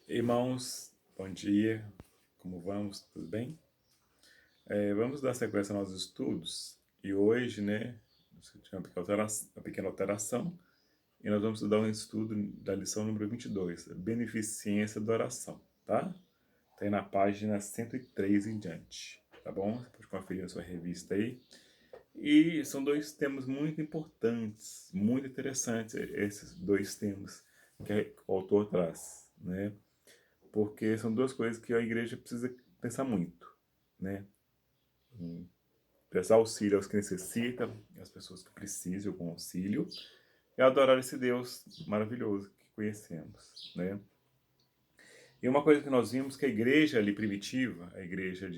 Irmãos, bom dia, como vamos? Tudo bem? Vamos dar sequência aos nossos estudos e hoje, você tinha uma pequena alteração e nós vamos estudar um estudo da lição número 22, Beneficência da Oração, tá? Tá aí na página 103 em diante, tá bom? Você pode conferir na sua revista aí. E são dois temas muito importantes, muito interessantes, esses dois temas que o autor traz, né? Porque são duas coisas que a igreja precisa pensar muito, né? Prestar auxílio aos que necessitam, às pessoas que precisam com auxílio, e adorar esse Deus maravilhoso que conhecemos, né? E uma coisa que nós vimos que a igreja ali primitiva, a igreja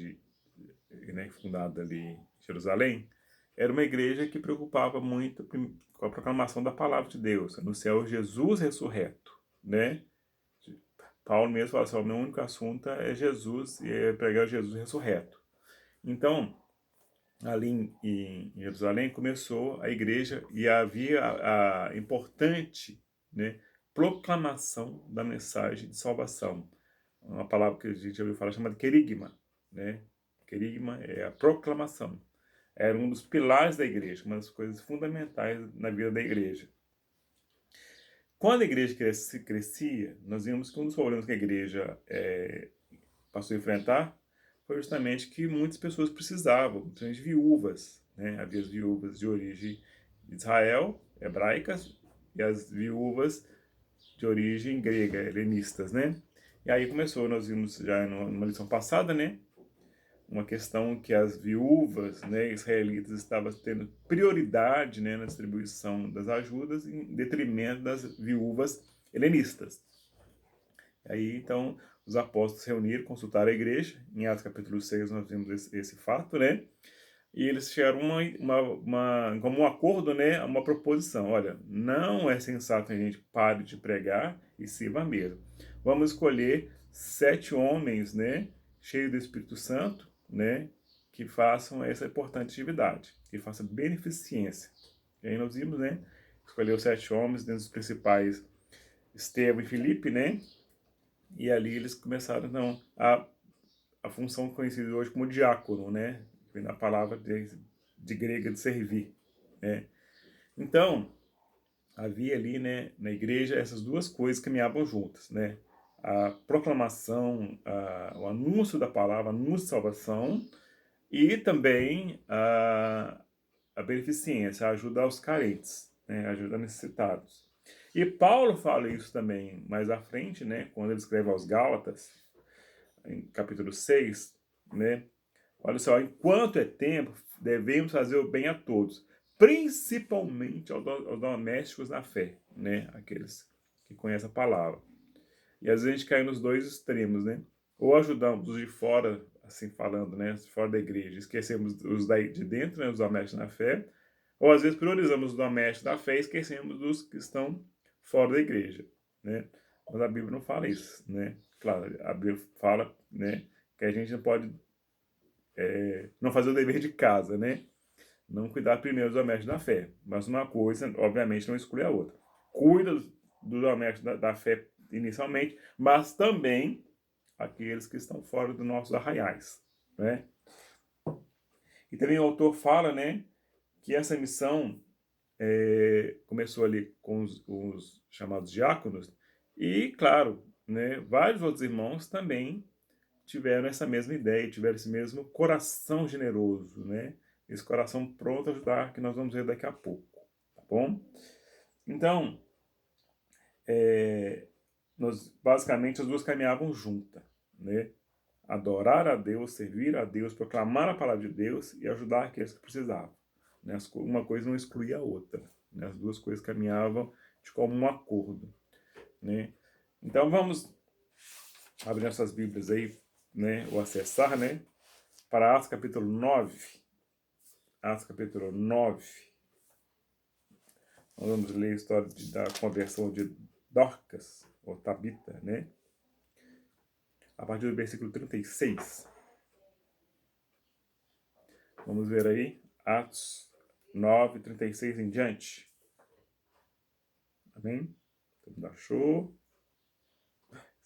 fundada ali em Jerusalém, era uma igreja que preocupava muito com a proclamação da palavra de Deus, anunciar o Jesus ressurreto, né? Paulo mesmo fala assim, o meu único assunto é Jesus e é pregar Jesus ressurreto. Então, ali em Jerusalém começou a igreja e havia a importante, né, proclamação da mensagem de salvação. Uma palavra que a gente já ouviu falar chamada querigma, né? Querigma é a proclamação. Era um dos pilares da igreja, uma das coisas fundamentais na vida da igreja. Quando a igreja crescia, nós vimos que um dos problemas que a igreja passou a enfrentar foi justamente que muitas pessoas precisavam, principalmente viúvas, né? Havia as viúvas de origem de Israel, hebraicas, e as viúvas de origem grega, helenistas, né? E aí começou, nós vimos já numa lição passada, né? Uma questão que as viúvas, né, israelitas estavam tendo prioridade, né, na distribuição das ajudas em detrimento das viúvas helenistas. Aí, então, os apóstolos se reuniram, consultaram a igreja. Em Atos capítulo 6 nós vimos esse fato, né? E eles chegaram como um acordo, né? Uma proposição. Olha, não é sensato que a gente pare de pregar e sirva mesmo. Vamos escolher 7 homens, né? Cheios do Espírito Santo, né? Que façam essa importante atividade, que façam beneficência. E aí nós vimos, né? Escolheu 7 homens, dentre os principais, Estevão e Filipe, né? E ali eles começaram, então, a função conhecida hoje como diácono, né? Vem da palavra de grega de servir, né? Então, havia ali, né, na igreja, essas duas coisas caminhavam juntas, né? A proclamação, o anúncio da palavra, anúncio de salvação, e também a beneficência, a ajuda aos carentes, né? A ajuda necessitados. E Paulo fala isso também mais à frente, né? Quando ele escreve aos Gálatas, em capítulo 6, né? Olha só, enquanto é tempo, devemos fazer o bem a todos, principalmente aos domésticos na fé, né? Aqueles que conhecem a palavra. E às vezes a gente cai nos dois extremos, né? Ou ajudamos os de fora, assim falando, né? Fora da igreja, esquecemos os de dentro, né? Os domésticos na fé. Ou às vezes priorizamos os domésticos da fé e esquecemos dos que estão fora da igreja, né? Mas a Bíblia não fala isso, né? Claro, a Bíblia fala, né? Que a gente não pode não fazer o dever de casa, né? Não cuidar primeiro dos domésticos da fé. Mas uma coisa, obviamente, não exclui a outra. Cuida dos domésticos da fé inicialmente, mas também aqueles que estão fora dos nossos arraiais, né? E também o autor fala, né, que essa missão começou ali com os chamados diáconos e, claro, né, vários outros irmãos também tiveram essa mesma ideia, tiveram esse mesmo coração generoso, né? Esse coração pronto a ajudar, que nós vamos ver daqui a pouco, tá bom? Então, basicamente as duas caminhavam juntas, né? Adorar a Deus, servir a Deus, proclamar a palavra de Deus e ajudar aqueles que precisavam. Né? Uma coisa não excluía a outra, né? As duas coisas caminhavam de comum acordo, né? Então vamos abrir nossas Bíblias aí, né? Ou acessar, né? Para Atos capítulo 9. Atos capítulo 9. Nós vamos ler a história da conversão de Dorcas, ou Tabita, né? A partir do versículo 36. Vamos ver aí, Atos 9, 36 em diante. Amém? Todo mundo achou?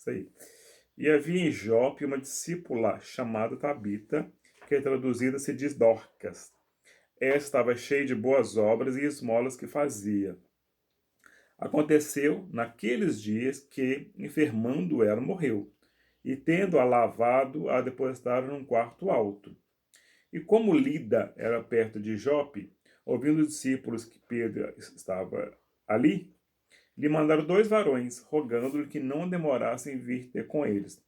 Isso aí. E havia em Jope uma discípula chamada Tabita, que traduzida se diz Dorcas. Esta estava cheia de boas obras e esmolas que fazia. Aconteceu naqueles dias que, enfermando ela, morreu, e tendo-a lavado, a depositaram num quarto alto. E como Lida era perto de Jope, ouvindo os discípulos que Pedro estava ali, lhe mandaram 2 varões, rogando-lhe que não demorassem em vir ter com eles.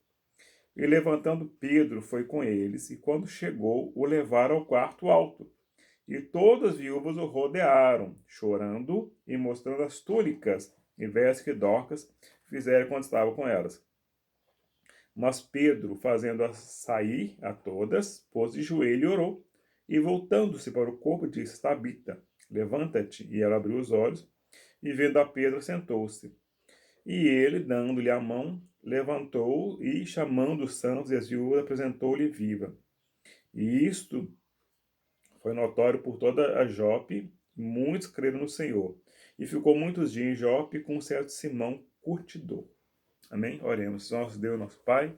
E levantando Pedro foi com eles, e quando chegou, o levaram ao quarto alto. E todas as viúvas o rodearam, chorando e mostrando as túnicas e vestes que Dorcas fizera quando estava com elas. Mas Pedro, fazendo-as sair a todas, pôs de joelho e orou. E voltando-se para o corpo, disse: Tabita, levanta-te. E ela abriu os olhos, e vendo a Pedro, sentou-se. E ele, dando-lhe a mão, levantou e, chamando os santos e as viúvas, apresentou-lhe viva. E isto foi notório por toda a Jope, e muitos creram no Senhor. E ficou muitos dias em Jope com um certo Simão curtidor. Amém? Oremos. Nosso Deus, nosso Pai,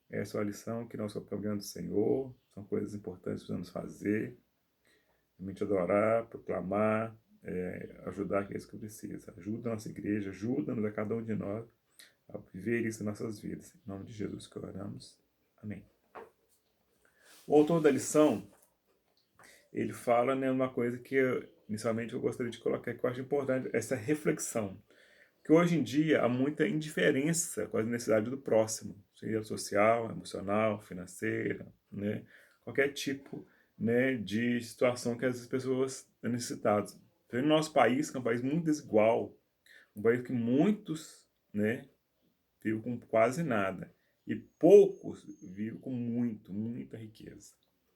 essa é a lição que nós aprendemos do Senhor. São coisas importantes que precisamos fazer. Realmente adorar, proclamar, ajudar aqueles que precisam. Ajuda a nossa igreja, ajuda-nos a cada um de nós a viver isso em nossas vidas. Em nome de Jesus que oramos. Amém. O autor da lição, ele fala, né, uma coisa que inicialmente eu gostaria de colocar, que eu acho importante, essa reflexão. Que hoje em dia há muita indiferença com as necessidades do próximo, seja social, emocional, financeira, né, qualquer tipo, né, de situação que as pessoas têm necessitadas. Então, no nosso país, que é um país muito desigual, um país que muitos, né, vivem com quase nada e poucos vivem com muita riqueza.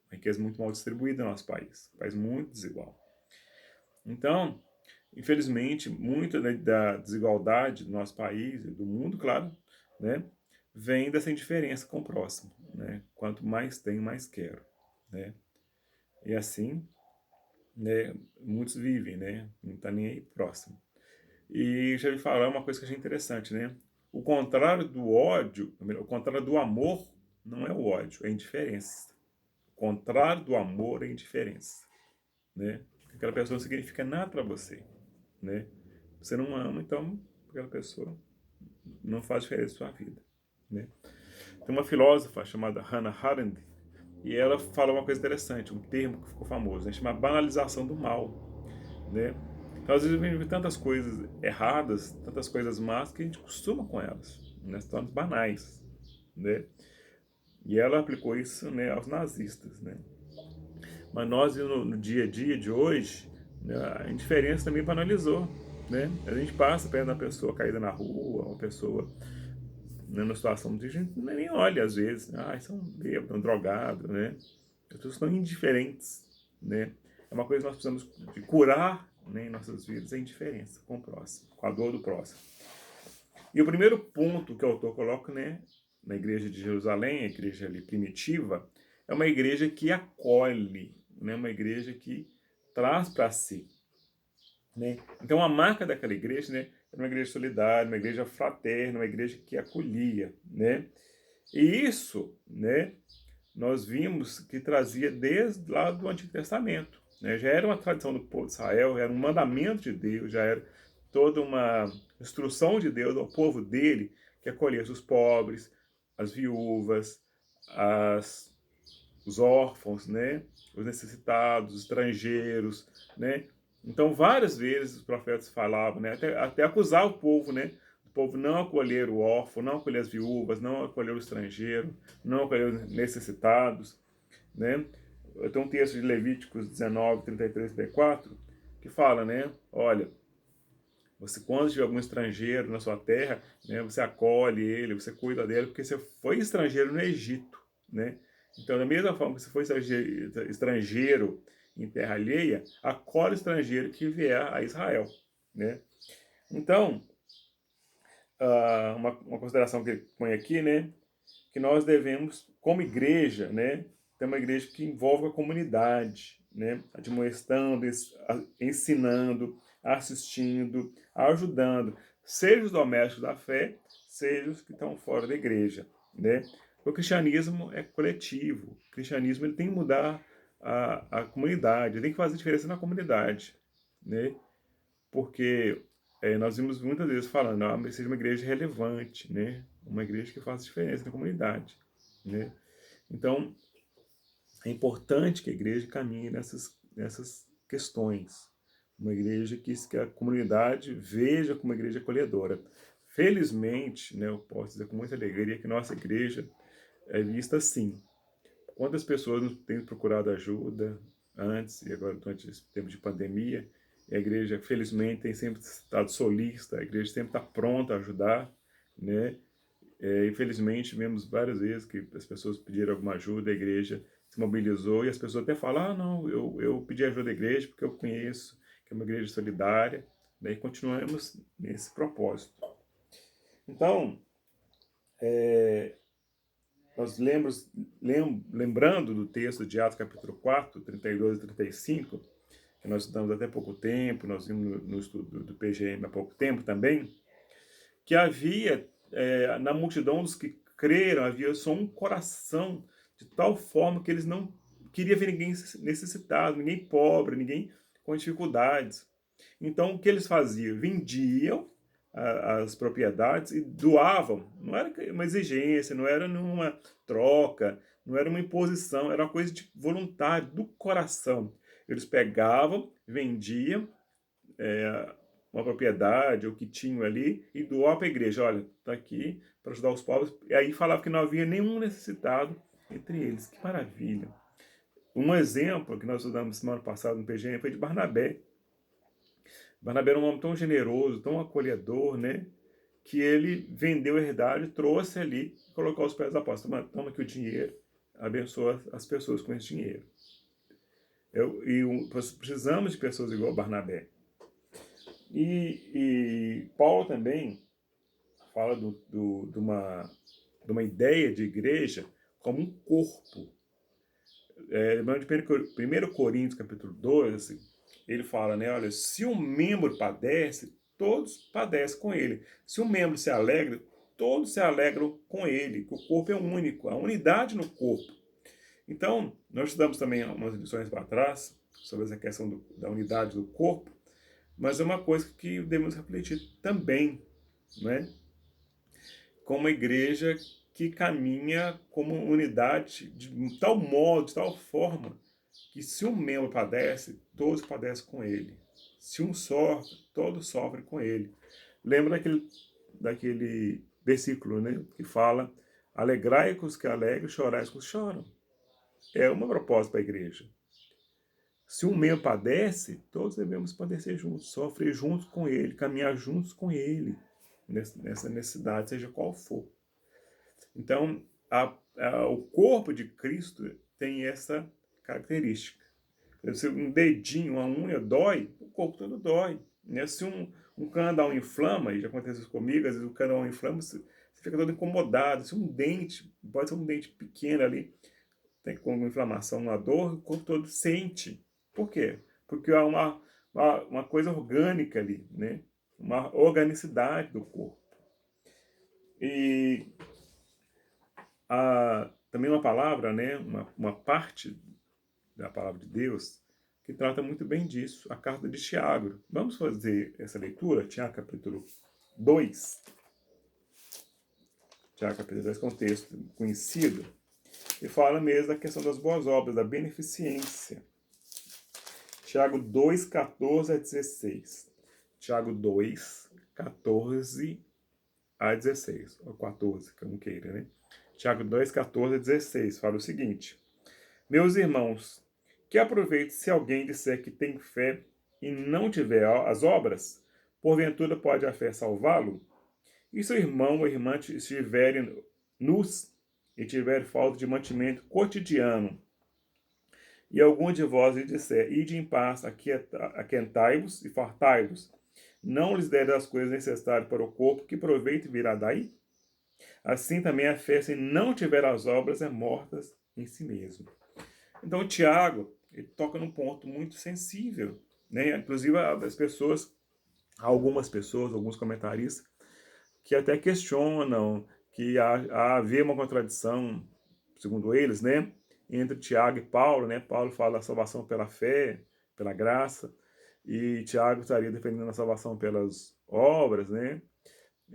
Uma riqueza muito mal distribuída no nosso país, um país muito desigual. Então, infelizmente, muito, né, da desigualdade do nosso país e do mundo, claro, né, vem dessa indiferença com o próximo, né? Quanto mais tenho, mais quero, né? E assim, né, muitos vivem, né? Não tá nem aí próximo. E já vi falar uma coisa que eu achei interessante, né? O contrário do ódio, o contrário do amor não é o ódio, é a indiferença. O contrário do amor é a indiferença, né? Aquela pessoa não significa nada para você, né? Você não ama, então aquela pessoa não faz diferença na sua vida, né? Tem uma filósofa chamada Hannah Arendt e ela fala uma coisa interessante, um termo que ficou famoso, né? Chama banalização do mal, né? Então, às vezes vem tantas coisas erradas, tantas coisas más que a gente costuma com elas, né? Se tornam banais, né? E ela aplicou isso, né, aos nazistas, né? Mas nós no dia a dia de hoje, né, a indiferença também banalizou, né? A gente passa perto da pessoa caída na rua, uma pessoa, né, numa situação de gente nem olha às vezes, ah, isso é um bêbado, um drogado, né? As pessoas estão indiferentes, né? É uma coisa que nós precisamos de curar, né, em nossas vidas, é a indiferença com o próximo, com a dor do próximo. E o primeiro ponto que o autor coloca, né, na igreja de Jerusalém, a igreja ali primitiva, é uma igreja que acolhe, né, uma igreja que traz para si, né? Então a marca daquela igreja, né, era uma igreja solidária, uma igreja fraterna, uma igreja que acolhia, né? E isso, né, nós vimos que trazia desde lá do Antigo Testamento, né? Já era uma tradição do povo de Israel, era um mandamento de Deus, já era toda uma instrução de Deus ao povo dele que acolhesse os pobres, as viúvas, os órfãos, né? Os necessitados, os estrangeiros, né? Então, várias vezes os profetas falavam, né? Até acusar o povo, né? O povo não acolher o órfão, não acolher as viúvas, não acolher o estrangeiro, não acolher os necessitados, né? Eu tenho um texto de Levíticos 19, 33 e 34 que fala, né? Olha, você, quando tiver algum estrangeiro na sua terra, né, você acolhe ele, você cuida dele, porque você foi estrangeiro no Egito, né? Então, da mesma forma que você foi estrangeiro em terra alheia, acolhe o estrangeiro que vier a Israel, né? Então, uma consideração que ele põe aqui, né, que nós devemos, como igreja, né, ter uma igreja que envolve a comunidade, né, admoestando, ensinando, assistindo, ajudando, seja os domésticos da fé, seja os que estão fora da igreja, né? O cristianismo é coletivo. O cristianismo ele tem que mudar a comunidade, ele tem que fazer diferença na comunidade, né? Porque nós vimos muitas vezes falando, seja uma igreja relevante, né? Uma igreja que faça diferença na comunidade, né? Então, é importante que a igreja caminhe nessas questões. Uma igreja que a comunidade veja como uma igreja acolhedora. Felizmente, né, eu posso dizer com muita alegria que nossa igreja é vista assim. Quantas pessoas nos têm procurado ajuda antes e agora durante esse tempo de pandemia, e a igreja, felizmente, tem sempre estado solista, a igreja sempre está pronta a ajudar, né? Infelizmente, vemos várias vezes que as pessoas pediram alguma ajuda, a igreja se mobilizou e as pessoas até falam, não, eu pedi ajuda da igreja porque eu conheço que é uma igreja solidária, né? E continuamos nesse propósito. Então, nós lembrando do texto de Atos capítulo 4, 32 e 35, que nós estudamos até pouco tempo, nós vimos no estudo do PGM há pouco tempo também, que havia na multidão dos que creram, havia só um coração, de tal forma que eles não queriam ver ninguém necessitado, ninguém pobre, ninguém com dificuldades. Então, o que eles faziam? Vendiam as propriedades e doavam. Não era uma exigência, não era numa troca, não era uma imposição, era uma coisa de voluntário, do coração. Eles pegavam, vendiam uma propriedade, o que tinham ali, e doavam para a igreja. Olha, está aqui para ajudar os pobres. E aí falava que não havia nenhum necessitado entre eles. Que maravilha! Um exemplo que nós estudamos semana passada no PGM foi de Barnabé. Barnabé era um homem tão generoso, tão acolhedor, né? Que ele vendeu a herdade, trouxe ali, colocou aos pés dos apóstolos. Toma aqui o dinheiro, abençoa as pessoas com esse dinheiro. Precisamos de pessoas igual Barnabé. E Paulo também fala de uma ideia de igreja como um corpo. Lembrando de 1 Coríntios capítulo 2, assim, ele fala, né, olha, se um membro padece, todos padecem com ele. Se um membro se alegra, todos se alegram com ele, que o corpo é único, a unidade no corpo. Então, nós estudamos também umas lições para trás sobre essa questão da unidade do corpo, mas é uma coisa que devemos refletir também, né? Como uma igreja que caminha como unidade de tal modo, de tal forma, que se um membro padece, todos padecem com ele. Se um sofre, todos sofrem com ele. Lembra daquele versículo, né, que fala: alegrai com os que alegram, chorai com os que choram. É uma proposta para a igreja. Se um membro padece, todos devemos padecer juntos, sofrer juntos com ele, caminhar juntos com ele, nessa necessidade, seja qual for. Então, o corpo de Cristo tem essa característica. Se um dedinho, uma unha dói, o corpo todo dói. Né? Se um canal inflama, e já aconteceu isso comigo, às vezes o canal inflama, você fica todo incomodado. Se um dente, pode ser um dente pequeno ali, tem como inflamação, uma dor, o corpo todo sente. Por quê? Porque há uma coisa orgânica ali, né? Uma organicidade do corpo. E também uma palavra, né? Uma parte da palavra de Deus que trata muito bem disso, a carta de Tiago. Vamos fazer essa leitura? Tiago capítulo 2. Tiago capítulo 2, que é um texto conhecido, e fala mesmo da questão das boas obras, da beneficência. Tiago 2, 14 a 16. Tiago 2, 14 a 16. Ou 14, como queira, né? Tiago 2, 14 a 16. Fala o seguinte: meus irmãos, que aproveite se alguém disser que tem fé e não tiver as obras, porventura pode a fé salvá-lo? E se o irmão ou irmã estiverem nus e tiver falta de mantimento cotidiano, e algum de vós lhe disser, ide em paz, aquentai-vos e fartai-vos, não lhes der as coisas necessárias para o corpo, que proveito virá daí? Assim também a fé, se não tiver as obras, é morta em si mesmo. Então, Tiago, ele toca num ponto muito sensível, né? Inclusive, algumas pessoas, alguns comentaristas, que até questionam que havia uma contradição, segundo eles, né, entre Tiago e Paulo, né? Paulo fala da salvação pela fé, pela graça, e Tiago estaria defendendo a salvação pelas obras, né?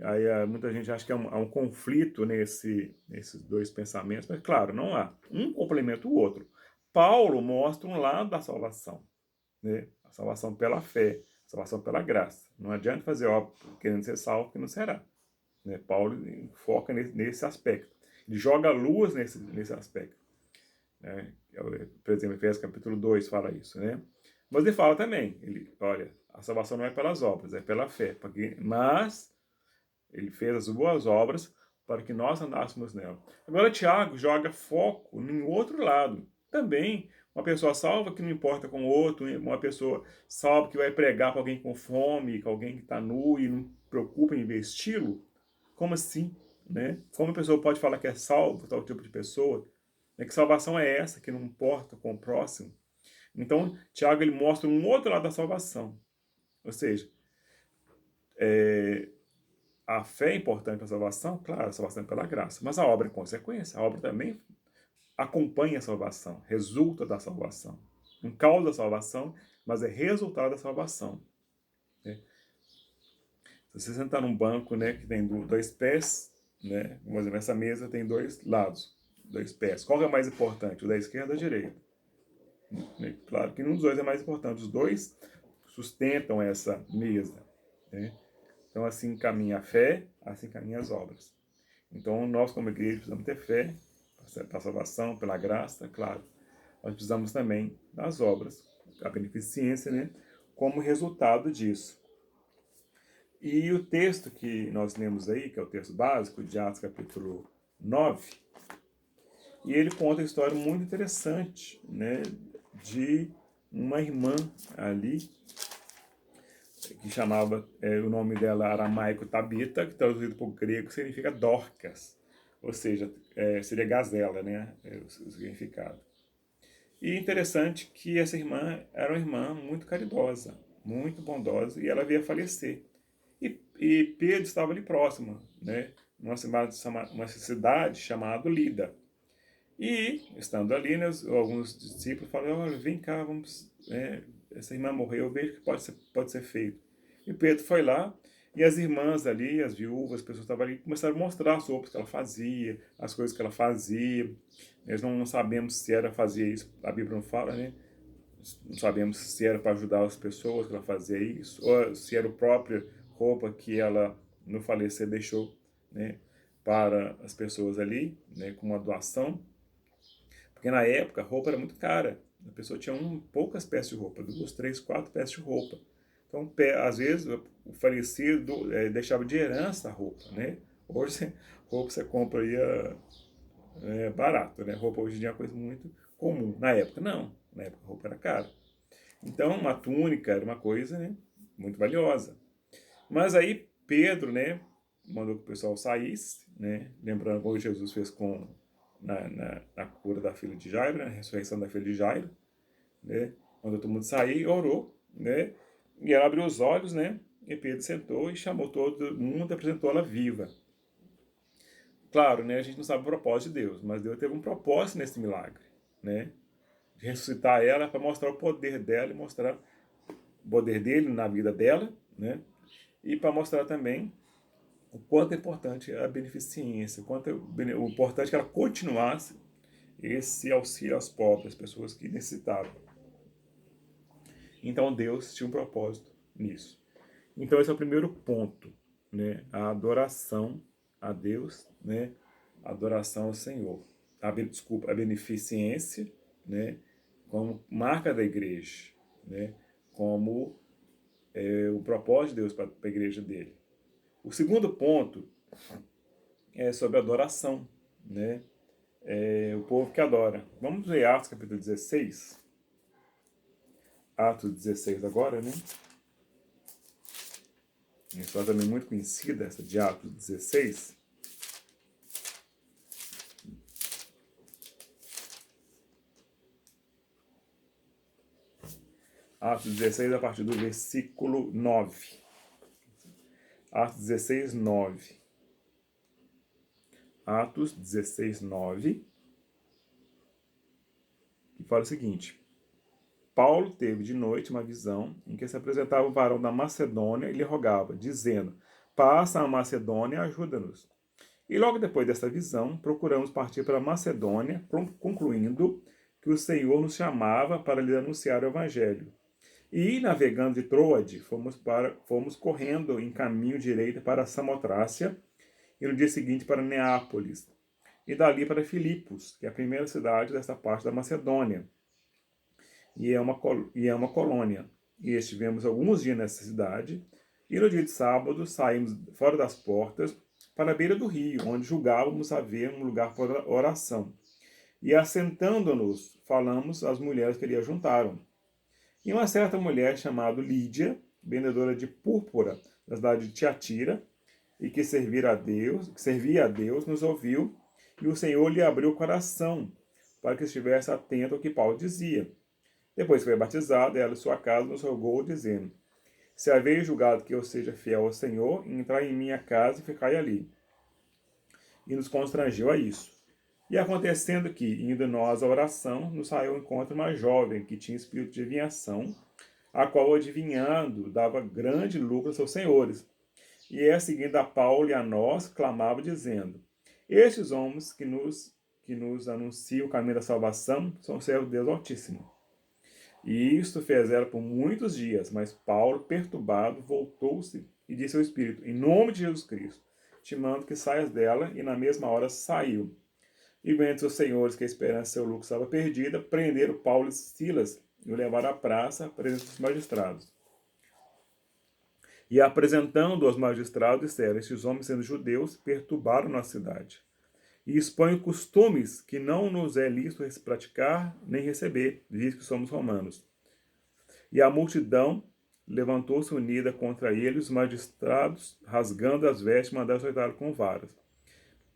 Aí muita gente acha que há um conflito nesses dois pensamentos, mas claro, não há. Um complementa o outro. Paulo mostra um lado da salvação, né? A salvação pela fé, a salvação pela graça. Não adianta fazer obra querendo ser salvo que não será. Né? Paulo foca nesse aspecto. Ele joga luz nesse aspecto. Né? Por exemplo, Efésios capítulo 2 fala isso. Né? Mas ele fala também, olha, a salvação não é pelas obras, é pela fé. Mas ele fez as boas obras para que nós andássemos nela. Agora, Tiago joga foco em outro lado. Também, uma pessoa salva que não importa com o outro, uma pessoa salva que vai pregar para alguém com fome, com alguém que está nu e não preocupa em vesti-lo. Como assim? Né? Como a pessoa pode falar que é salvo, tal tipo de pessoa? Que salvação é essa, que não importa com o próximo? Então, Tiago ele mostra um outro lado da salvação. Ou seja, a fé é importante para a salvação? Claro, a salvação é pela graça. Mas a obra é consequência. A obra também acompanha a salvação, resulta da salvação. Não causa a salvação, mas é resultado da salvação. Né? Se você sentar num banco, né, que tem dois pés, né, por exemplo, essa mesa tem dois lados, dois pés. Qual é mais importante, o da esquerda ou da direita? Claro que nenhum dos dois é mais importante. Os dois sustentam essa mesa. Né? Então, assim caminha a fé, assim caminham as obras. Então, nós, como igreja, precisamos ter fé para a salvação, pela graça, claro. Nós precisamos também das obras, a beneficência, né, como resultado disso. E o texto que nós lemos aí, que é o texto básico, de Atos capítulo 9, e ele conta a história muito interessante, né, de uma irmã ali, que chamava, o nome dela aramaico Tabita, que traduzido para o grego significa Dorcas, ou seja, seria gazela, né, o significado. E interessante que essa irmã era uma irmã muito caridosa, muito bondosa, e ela veio a falecer. E Pedro estava ali próximo, né, numa cidade chamada Lida. E, estando ali, né, alguns discípulos falaram, olha, vem cá, vamos, essa irmã morreu, veja o que pode ser feito. E Pedro foi lá, e as irmãs ali, as viúvas, as pessoas que estavam ali, começaram a mostrar as roupas que ela fazia, as coisas que ela fazia. Nós não sabemos se ela fazia isso, a Bíblia não fala, né? Não sabemos se era para ajudar as pessoas que ela fazia isso, ou se era a própria roupa que ela, no falecer, deixou, né, para as pessoas ali, né, como uma doação. Porque na época a roupa era muito cara. A pessoa tinha poucas peças de roupa, 2, 3, 4 peças de roupa. Então, às vezes, o falecido deixava de herança a roupa, né? Hoje, roupa você compra aí barato, né? Roupa hoje em dia é uma coisa muito comum. Na época, não. Na época, a roupa era cara. Então, uma túnica era uma coisa, né, muito valiosa. Mas aí, Pedro, né, mandou que o pessoal saísse, né? Lembrando como Jesus fez na cura da filha de Jairo, na ressurreição da filha de Jairo, né? Mandou todo mundo sair, orou, né? E ela abriu os olhos, né? E Pedro sentou e chamou todo mundo e apresentou ela viva. Claro, né? A gente não sabe o propósito de Deus, mas Deus teve um propósito nesse milagre, né? De ressuscitar ela para mostrar o poder dela e mostrar o poder dele na vida dela, né? E para mostrar também o quanto é importante a beneficência, o quanto o importante que ela continuasse esse auxílio aos pobres, às pessoas que necessitavam. Então Deus tinha um propósito nisso. Então esse é o primeiro ponto, né? A adoração a Deus, né? A adoração ao Senhor. A beneficência, né? Como marca da igreja, né? Como o propósito de Deus para a igreja dele. O segundo ponto é sobre adoração, né? O povo que adora. Vamos ver Atos capítulo 16. Atos 16 agora, né? Uma história também muito conhecida, essa de Atos 16. Atos 16, a partir do versículo 9. Atos 16, 9. Atos 16, 9, que fala o seguinte: Paulo teve de noite uma visão em que se apresentava o varão da Macedônia e lhe rogava, dizendo: passa a Macedônia e ajuda-nos. E logo depois dessa visão, procuramos partir para a Macedônia, concluindo que o Senhor nos chamava para lhe anunciar o Evangelho. E, navegando de Troade, fomos correndo em caminho direito para Samotrácia, e no dia seguinte para Neápolis, e dali para Filipos, que é a primeira cidade desta parte da Macedônia, e é uma colônia. E estivemos alguns dias nessa cidade, e no dia de sábado saímos fora das portas para a beira do rio, onde julgávamos haver um lugar para oração. E assentando-nos, falamos às mulheres que ali ajuntaram. E uma certa mulher chamada Lídia, vendedora de púrpura da cidade de Tiatira, e que servia a Deus, nos ouviu, e o Senhor lhe abriu o coração para que estivesse atento ao que Paulo dizia. Depois que foi batizado, ela e sua casa nos rogou, dizendo: se haveis julgado que eu seja fiel ao Senhor, entrai em minha casa e ficai ali. E nos constrangeu a isso. E acontecendo que, indo nós à oração, nos saiu ao encontro uma jovem que tinha espírito de adivinhação, a qual, adivinhando, dava grande lucro aos seus senhores. E seguindo a Paulo e a nós, clamava, dizendo: estes homens que nos anunciam o caminho da salvação são servos de Deus Altíssimo. E isto fizeram por muitos dias, mas Paulo, perturbado, voltou-se e disse ao Espírito: em nome de Jesus Cristo, te mando que saias dela, e na mesma hora saiu. E vendo os senhores que a esperança de seu lucro estava perdida, prenderam Paulo e Silas e o levaram à praça, preso dos magistrados. E apresentando aos magistrados, disseram: estes homens, sendo judeus, perturbaram nossa cidade e expõem costumes que não nos é lícito praticar nem receber, visto que somos romanos. E a multidão levantou-se unida contra eles, os magistrados, rasgando as vestes, mandaram açoitá-lo com varas.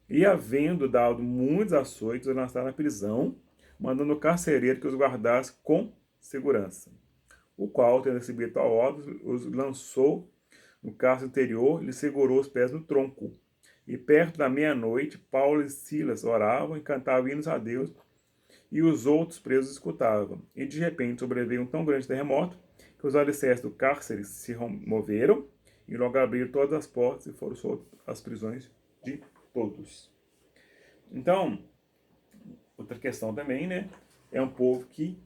E, havendo dado muitos açoites, o lançaram na prisão, mandando o carcereiro que os guardasse com segurança. O qual, tendo recebido tal ordem, os lançou no cárcere interior e lhe segurou os pés no tronco. E perto da meia-noite, Paulo e Silas oravam e cantavam hinos a Deus, e os outros presos escutavam. E de repente sobreveio um tão grande terremoto que os alicerces do cárcere se moveram, e logo abriram todas as portas e foram soltas as prisões de todos. Então, outra questão também, né? É um povo que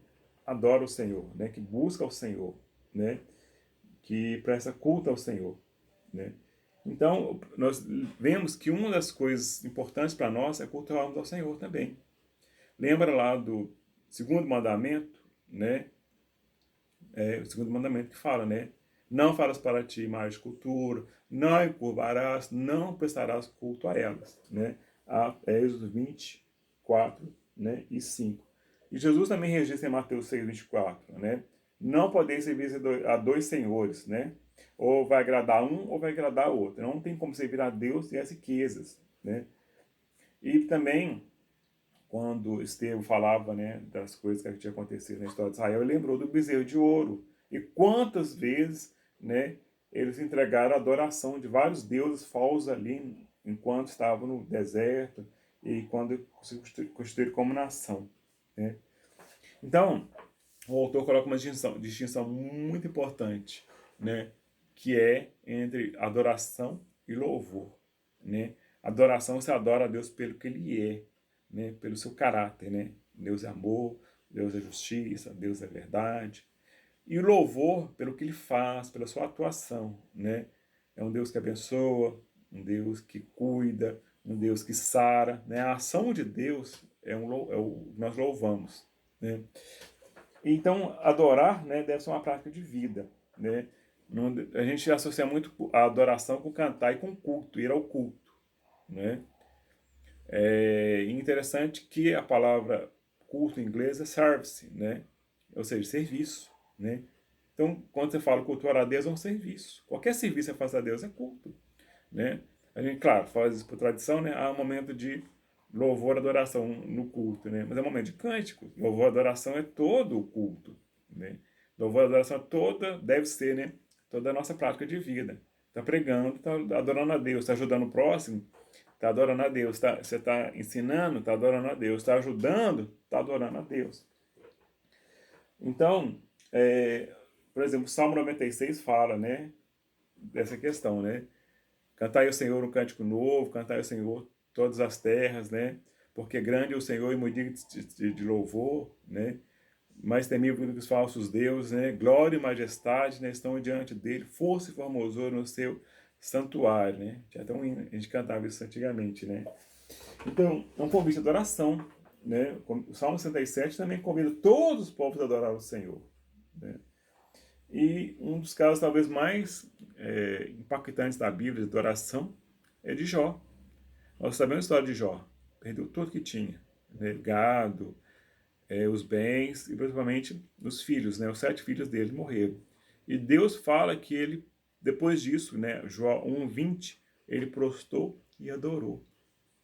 adora o Senhor, né? Que busca o Senhor, né? Que presta culto ao Senhor, né? Então, nós vemos que uma das coisas importantes para nós é cultuarmos ao Senhor também. Lembra lá do segundo mandamento, né? O segundo mandamento que fala, né? Não farás para ti mais cultura, não encurvarás, não prestarás culto a elas, né? Êxodo 24, né? E 5. E Jesus também registra em Mateus 6, 24, né? Não podeis servir a dois senhores, né? Ou vai agradar um ou vai agradar o outro. Não tem como servir a Deus e as riquezas, né? E também, quando Estevão falava, né, das coisas que tinha acontecido na história de Israel, ele lembrou do bezerro de ouro. E quantas vezes, né, eles entregaram a adoração de vários deuses falsos ali enquanto estavam no deserto e quando se constituíram como nação, né? Então, o autor coloca uma distinção muito importante, né, que é entre adoração e louvor, né? Adoração, você adora a Deus pelo que Ele é, né, pelo seu caráter, né? Deus é amor, Deus é justiça, Deus é verdade. E o louvor pelo que Ele faz, pela sua atuação, né? É um Deus que abençoa, um Deus que cuida, um Deus que sara, né? A ação de Deus é o nós louvamos, né? Então, adorar, né, deve ser uma prática de vida, né? A gente associa muito a adoração com cantar e com culto, ir ao culto, né? É interessante que a palavra culto em inglês é service, né? Ou seja, serviço, né? Então, quando você fala cultuar a Deus, é um serviço. Qualquer serviço que você faz a Deus é culto, né? A gente, claro, faz isso por tradição, né? Há um momento de louvor e adoração no culto, né? Mas é um momento de cântico. Louvor e adoração é todo o culto, né? Louvor e adoração deve ser, né? Toda a nossa prática de vida. Está pregando, está adorando a Deus, está ajudando o próximo, está adorando a Deus. Você está ensinando, está adorando a Deus. Está ajudando, está adorando a Deus. Então, por exemplo, o Salmo 96 fala, né, dessa questão, né? Cantai ao Senhor um cântico novo, cantai ao Senhor todas as terras, né? Porque grande é o Senhor e muito digno de louvor, né? Mais temível do que os falsos deuses, né? Glória e majestade, né, estão diante dele, força e formosura no seu santuário, né? Tinha até a gente cantava isso antigamente, né? Então, é um convite de adoração, né? O Salmo 67 também convida todos os povos a adorar o Senhor, né? E um dos casos talvez mais impactantes da Bíblia de adoração é de Jó. Nós sabemos a história de Jó. Perdeu tudo que tinha, né? Gado, os bens e principalmente os filhos, né? Os 7 filhos dele morreram. E Deus fala que ele, depois disso, né? Jó 1:20, ele prostrou e adorou,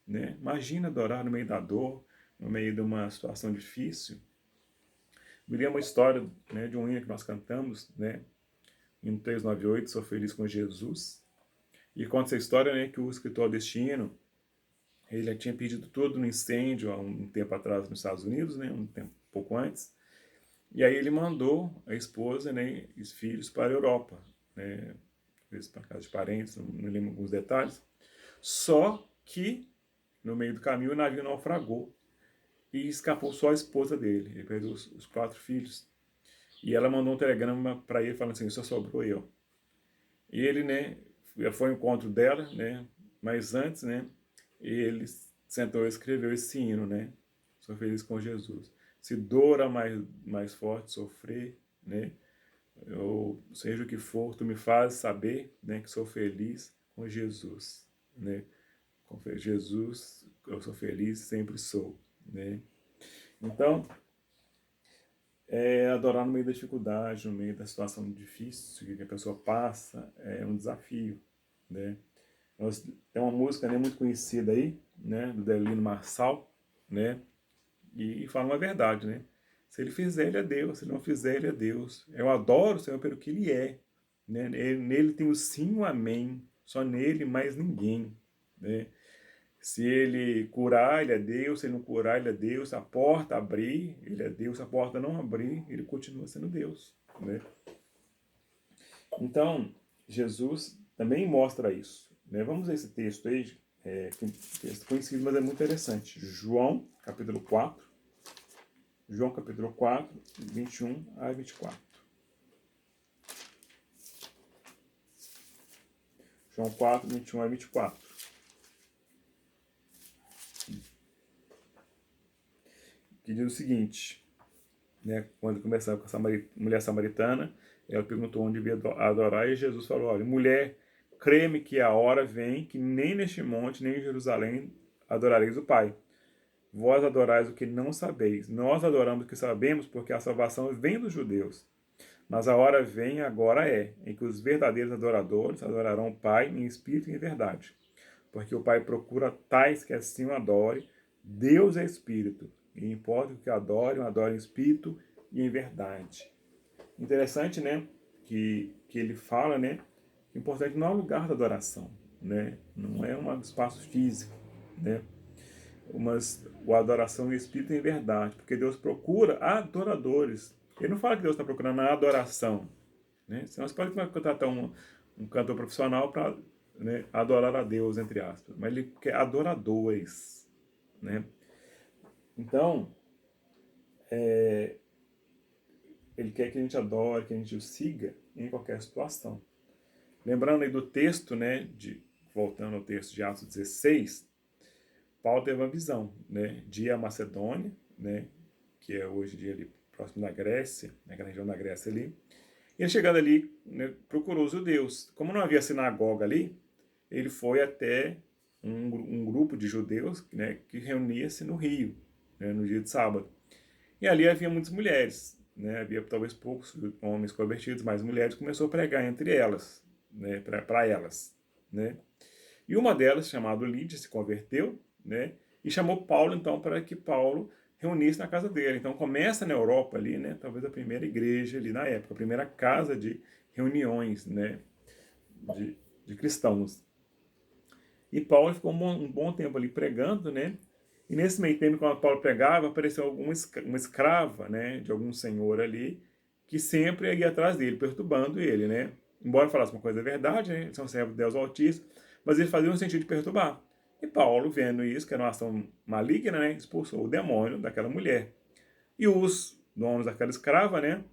né? Imagina adorar no meio da dor, no meio de uma situação difícil. Me lembro uma história, né, de um hino que nós cantamos, né? Em 398, Sou Feliz com Jesus. E conta essa história, né, que o escritor deste hino, ele tinha perdido tudo no incêndio há um tempo atrás nos Estados Unidos, né, pouco antes. E aí ele mandou a esposa, né, e os filhos para a Europa, né, para casa de parentes, não lembro alguns detalhes. Só que, no meio do caminho, o navio naufragou e escapou só a esposa dele. Ele perdeu os 4 filhos. E ela mandou um telegrama para ele falando assim, só sobrou eu. E ele, né, foi ao encontro dela, né, mas antes, né, ele sentou e escreveu esse hino, né, Sou Feliz com Jesus. Se dor a mais forte sofrer, né, ou seja o que for, tu me fazes saber, né, que sou feliz com Jesus, né, com Jesus eu sou feliz, sempre sou, né. Então, adorar no meio da dificuldade, no meio da situação difícil que a pessoa passa, é um desafio, né. Tem uma música, né, muito conhecida aí, né, do Delino Marçal, né, e fala uma verdade, né. Se ele fizer, ele é Deus. Se ele não fizer, ele é Deus. Eu adoro o Senhor pelo que ele é, né. Nele tem o sim e o amém. Só nele, mais ninguém, né. Se ele curar, ele é Deus. Se ele não curar, ele é Deus. Se a porta abrir, ele é Deus. Se a porta não abrir, ele continua sendo Deus, né. Então, Jesus também mostra isso, né? Vamos ver esse texto aí, texto conhecido, mas é muito interessante. João, capítulo 4. João, capítulo 4, 21 a 24. João 4, 21 a 24. Que diz o seguinte, né? Quando começava com essa mulher samaritana, ela perguntou onde devia adorar, e Jesus falou, olha, mulher, crê-me que a hora vem que nem neste monte, nem em Jerusalém adorareis o Pai. Vós adorais o que não sabeis. Nós adoramos o que sabemos, porque a salvação vem dos judeus. Mas a hora vem, agora em que os verdadeiros adoradores adorarão o Pai em espírito e em verdade. Porque o Pai procura tais que assim o adore. Deus é espírito, e importa que o adore em espírito e em verdade. Interessante, né, que ele fala, né, que o importante não é o lugar da adoração, né, não é um espaço físico, né, mas a adoração em espírito e em verdade, porque Deus procura adoradores. Ele não fala que Deus está procurando a adoração, né? Senão você pode contratar um cantor profissional para, né, adorar a Deus, entre aspas, mas ele quer adoradores, né? Então, ele quer que a gente adore, que a gente o siga em qualquer situação. Lembrando aí do texto, né, voltando ao texto de Atos 16, Paulo teve uma visão, né, de ir à Macedônia, né, que é hoje em dia ali próximo da Grécia, naquela região da Grécia ali. E ele chegando ali, né, procurou os judeus. Como não havia sinagoga ali, ele foi até um grupo de judeus, né, que reunia-se no Rio, né, no dia de sábado. E ali havia muitas mulheres, né, havia talvez poucos homens convertidos, mas mulheres começou a pregar entre elas, né, para elas, né. E uma delas, chamada Lídia, se converteu, né, e chamou Paulo, então, para que Paulo reunisse na casa dele. Então, começa na Europa ali, né, talvez a primeira igreja ali na época, a primeira casa de reuniões, né, de cristãos. E Paulo ficou um bom tempo ali pregando, né? E nesse meio tempo, quando Paulo pregava, apareceu uma escrava, né, de algum senhor ali, que sempre ia atrás dele, perturbando ele, né? Embora falasse uma coisa verdade, né? Eles são servos de Deus Altíssimo, mas ele fazia no sentido de perturbar. E Paulo, vendo isso, que era uma ação maligna, né, expulsou o demônio daquela mulher. E os donos daquela escrava, né,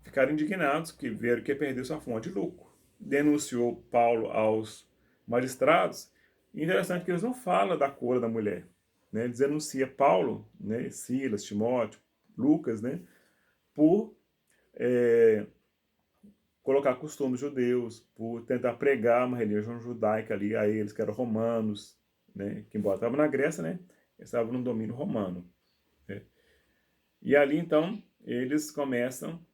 ficaram indignados, que viram que perdeu sua fonte de lucro. Denunciou Paulo aos magistrados. E interessante que eles não falam da cor da mulher. Né? Eles denunciam Paulo, né, Silas, Timóteo, Lucas, né, por colocar costumes judeus, por tentar pregar uma religião judaica ali a eles, que eram romanos, né, que embora estavam na Grécia, né, eles estavam no domínio romano. Né? E ali, então, eles começam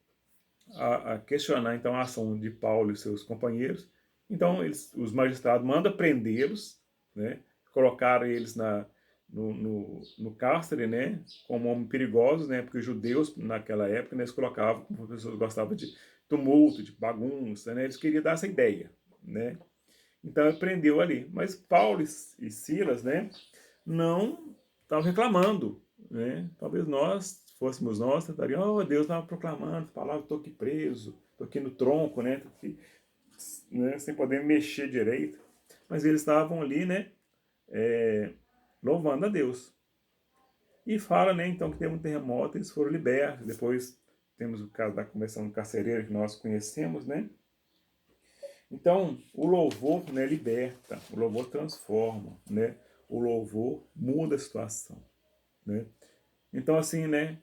a questionar então a ação de Paulo e seus companheiros. Então os magistrados mandam prendê-los, né? Colocaram eles no cárcere, né? Como homens perigosos, né? Porque os judeus naquela época, né, eles colocavam como as pessoas gostavam de tumulto, de bagunça, né? Eles queriam dar essa ideia, né? Então ele prendeu ali. Mas Paulo e Silas, né? Não estavam reclamando, né? Talvez nós, se fôssemos nós, tentaríamos, oh, Deus estava proclamando, falava, estou aqui preso, estou aqui no tronco, né? Tô aqui, né? Sem poder mexer direito. Mas eles estavam ali, né? Louvando a Deus. E fala, né? Então que teve um terremoto, eles foram libertos. Depois temos o caso da conversão carcereira que nós conhecemos, né? Então, o louvor, né, liberta, o louvor transforma, né? O louvor muda a situação, né? Então, assim, né,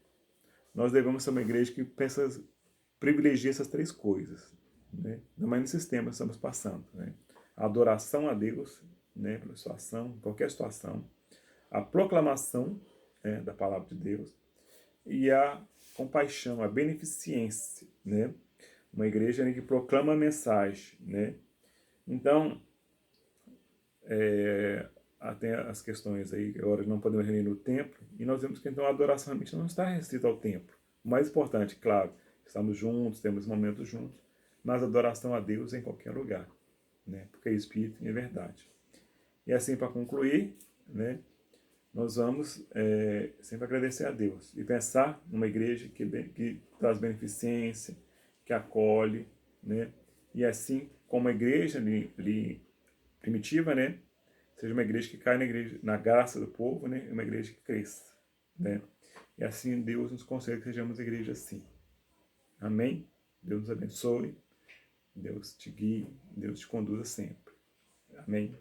nós devemos ser uma igreja que pensa, privilegia essas três coisas, né? Não mais nesse sistema que estamos passando, né? A adoração a Deus, né, pela situação, qualquer situação, a proclamação, né, da palavra de Deus e a compaixão, a beneficência, né? Uma igreja, né, que proclama a mensagem, né? Então, tem as questões aí, agora não podemos reunir no templo, e nós vemos que então a adoração realmente não está restrita ao templo. O mais importante, claro, estamos juntos, temos momentos juntos, mas a adoração a Deus é em qualquer lugar, né? Porque é Espírito e é verdade. E assim, para concluir, né, nós vamos sempre agradecer a Deus e pensar numa igreja que traz beneficência, que acolhe, né? E assim, como a igreja primitiva, né? Seja uma igreja que cai na graça do povo, né? Uma igreja que cresça, né? E assim Deus nos concede que sejamos igreja assim. Amém? Deus nos abençoe, Deus te guie, Deus te conduza sempre. Amém?